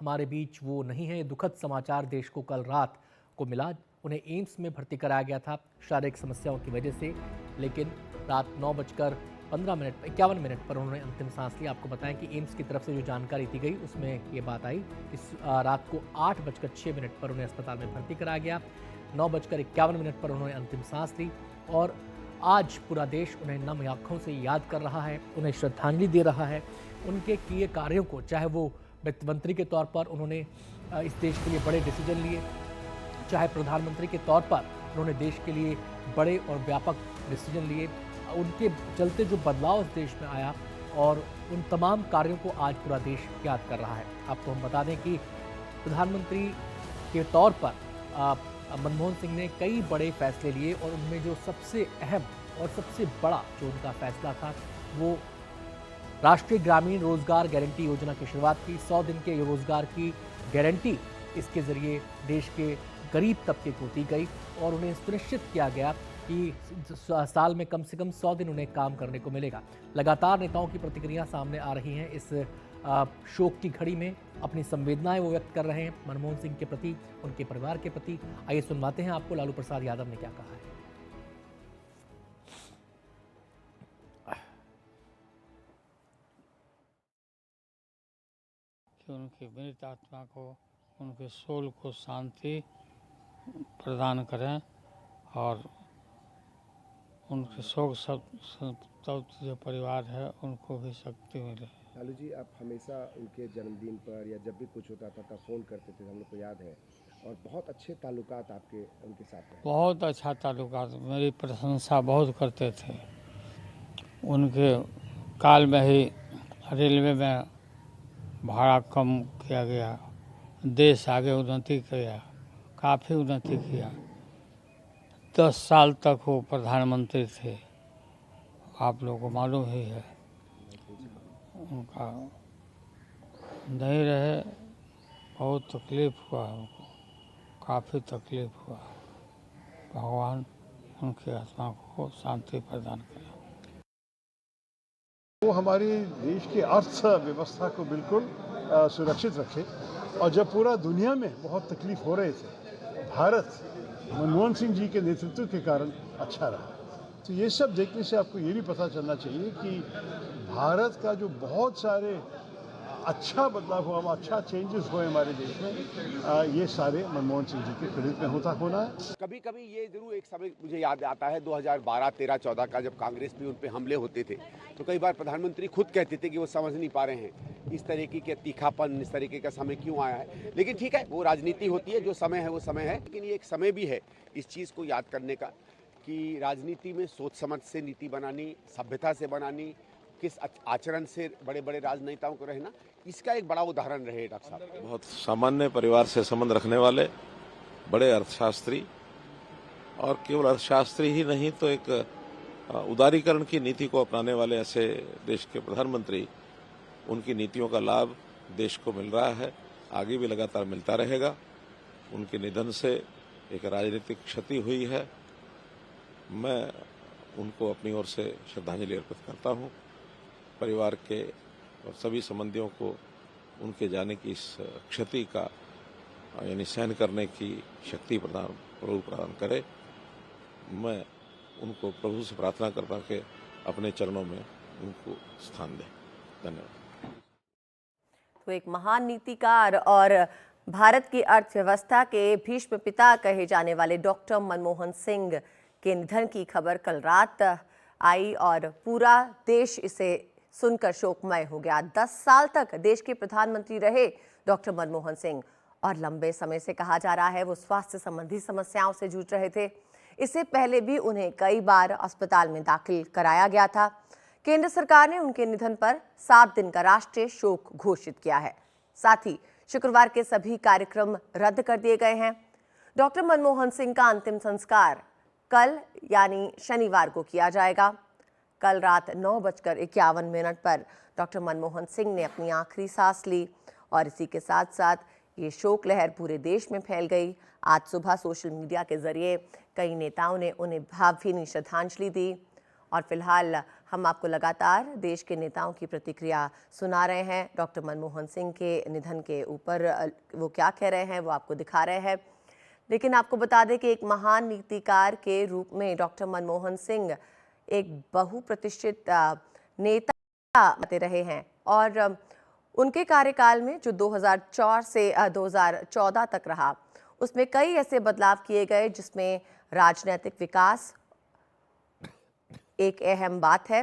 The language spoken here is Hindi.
हमारे बीच वो नहीं है। ये दुखद समाचार देश को कल रात को मिला। उन्हें एम्स में भर्ती कराया गया था शारीरिक समस्याओं की वजह से, लेकिन रात 9:51 पर उन्होंने अंतिम सांस ली। आपको बताएं कि एम्स की तरफ से जो जानकारी दी गई उसमें ये बात आई। इस रात को 8:06 पर उन्हें अस्पताल में भर्ती कराया गया। 9:51 पर उन्होंने अंतिम सांस ली और आज पूरा देश उन्हें नम आंखों से याद कर रहा है, उन्हें श्रद्धांजलि दे रहा है। उनके किए कार्यों को, चाहे वो वित्त मंत्री के तौर पर उन्होंने इस देश के लिए बड़े डिसीजन लिए, चाहे प्रधानमंत्री के तौर पर उन्होंने देश के लिए बड़े और व्यापक डिसीजन लिए, उनके चलते जो बदलाव इस देश में आया और उन तमाम कार्यों को आज पूरा देश याद कर रहा है। आपको हम बता दें कि प्रधानमंत्री के तौर पर मनमोहन सिंह ने कई बड़े फैसले लिए और उनमें जो सबसे अहम और सबसे बड़ा जो उनका फैसला था वो राष्ट्रीय ग्रामीण रोजगार गारंटी योजना की शुरुआत की। 100 दिन के रोजगार की गारंटी इसके जरिए देश के गरीब तबके को दी गई और उन्हें सुनिश्चित किया गया कि साल में कम से कम 100 दिन उन्हें काम करने को मिलेगा। लगातार नेताओं की प्रतिक्रिया सामने आ रही हैं। इस शोक की घड़ी में अपनी संवेदनाएं वो व्यक्त कर रहे हैं मनमोहन सिंह के प्रति, उनके परिवार के प्रति। आइए सुनवाते हैं आपको लालू प्रसाद यादव ने क्या कहा है। कि उनकी मृत आत्मा को, उनके सोल को शांति प्रदान करें और उनके शोक संतप्त जो परिवार है उनको भी शक्ति मिले। लालू जी, आप हमेशा उनके जन्मदिन पर या जब भी कुछ होता था तब फ़ोन करते थे, हम लोग को याद है, और बहुत अच्छे ताल्लुकात आपके उनके साथ हैं। बहुत अच्छा ताल्लुकात, मेरी प्रशंसा बहुत करते थे। उनके काल में ही रेलवे में भाड़ा कम किया गया, देश आगे उन्नति किया, काफ़ी उन्नति किया। 10 साल तक वो प्रधानमंत्री थे, आप लोगों को मालूम ही है। उनका नहीं रहे, बहुत तकलीफ़ हुआ हमको, काफ़ी तकलीफ़ हुआ। भगवान उनकी आत्मा को शांति प्रदान करें। वो हमारी देश की अर्थव्यवस्था को बिल्कुल सुरक्षित रखे, और जब पूरा दुनिया में बहुत तकलीफ हो रहे थे, भारत मनमोहन सिंह जी के नेतृत्व के कारण अच्छा रहा। तो ये सब देखने से आपको ये भी पता चलना चाहिए कि भारत का जो बहुत सारे अच्छा बदलाव हुआ, अच्छा चेंजेस हुए हमारे देश में, ये सारे मनमोहन सिंह जी के क्रेडिट में होना है। कभी कभी ये जरूर एक समय मुझे याद आता है 2012, 13, 14 का, जब कांग्रेस में उन पे हमले होते थे तो कई बार प्रधानमंत्री खुद कहते थे कि वो समझ नहीं पा रहे हैं इस तरीके के तीखापन, इस तरीके का समय क्यों आया है। लेकिन ठीक है, वो राजनीति होती है, जो समय है वो समय है। लेकिन ये एक समय भी है इस चीज़ को याद करने का कि राजनीति में सोच समझ से नीति बनानी, सभ्यता से बनानी, किस आचरण से बड़े बड़े राजनेताओं को रहना, इसका एक बड़ा उदाहरण रहे डॉक्टर साहब। बहुत सामान्य परिवार से संबंध रखने वाले बड़े अर्थशास्त्री, और केवल अर्थशास्त्री ही नहीं तो एक उदारीकरण की नीति को अपनाने वाले ऐसे देश के प्रधानमंत्री, उनकी नीतियों का लाभ देश को मिल रहा है, आगे भी लगातार मिलता रहेगा। उनके निधन से एक राजनीतिक क्षति हुई है। मैं उनको अपनी ओर से श्रद्धांजलि अर्पित करता हूँ। परिवार के और सभी संबंधियों को उनके जाने की इस क्षति का यानी सहन करने की शक्ति प्रभु प्रदान करे। मैं उनको प्रभु से प्रार्थना करता हूं कि अपने चरणों में उनको स्थान दें। धन्यवाद। तो एक महान नीतिकार और भारत की अर्थव्यवस्था के भीष्म पिता कहे जाने वाले डॉक्टर मनमोहन सिंह के निधन की खबर कल रात आई और पूरा देश इसे सुनकर शोकमय हो गया। 10 साल तक देश के प्रधानमंत्री रहे डॉक्टर मनमोहन सिंह और लंबे समय से कहा जा रहा है वो स्वास्थ्य संबंधी समस्याओं से जूझ रहे थे। इससे पहले भी उन्हें कई बार अस्पताल में दाखिल कराया गया था। केंद्र सरकार ने उनके निधन पर 7 दिन का राष्ट्रीय शोक घोषित किया है। साथ ही शुक्रवार के सभी कार्यक्रम रद्द कर दिए गए हैं। डॉक्टर मनमोहन सिंह का अंतिम संस्कार कल यानी शनिवार को किया जाएगा। कल रात 9:51 पर डॉक्टर मनमोहन सिंह ने अपनी आखिरी सांस ली और इसी के साथ साथ ये शोक लहर पूरे देश में फैल गई। आज सुबह सोशल मीडिया के जरिए कई नेताओं ने उन्हें भावभीनी श्रद्धांजलि दी और फिलहाल हम आपको लगातार देश के नेताओं की प्रतिक्रिया सुना रहे हैं। डॉक्टर मनमोहन सिंह के निधन के ऊपर वो क्या कह रहे हैं वो आपको दिखा रहे हैं। लेकिन आपको बता दें कि एक महान नीतिकार के रूप में डॉक्टर मनमोहन सिंह एक बहुप्रतिष्ठित नेता बने रहे हैं और उनके कार्यकाल में जो 2004 से 2014 तक रहा, उसमें कई ऐसे बदलाव किए गए जिसमें राजनीतिक विकास एक अहम बात है।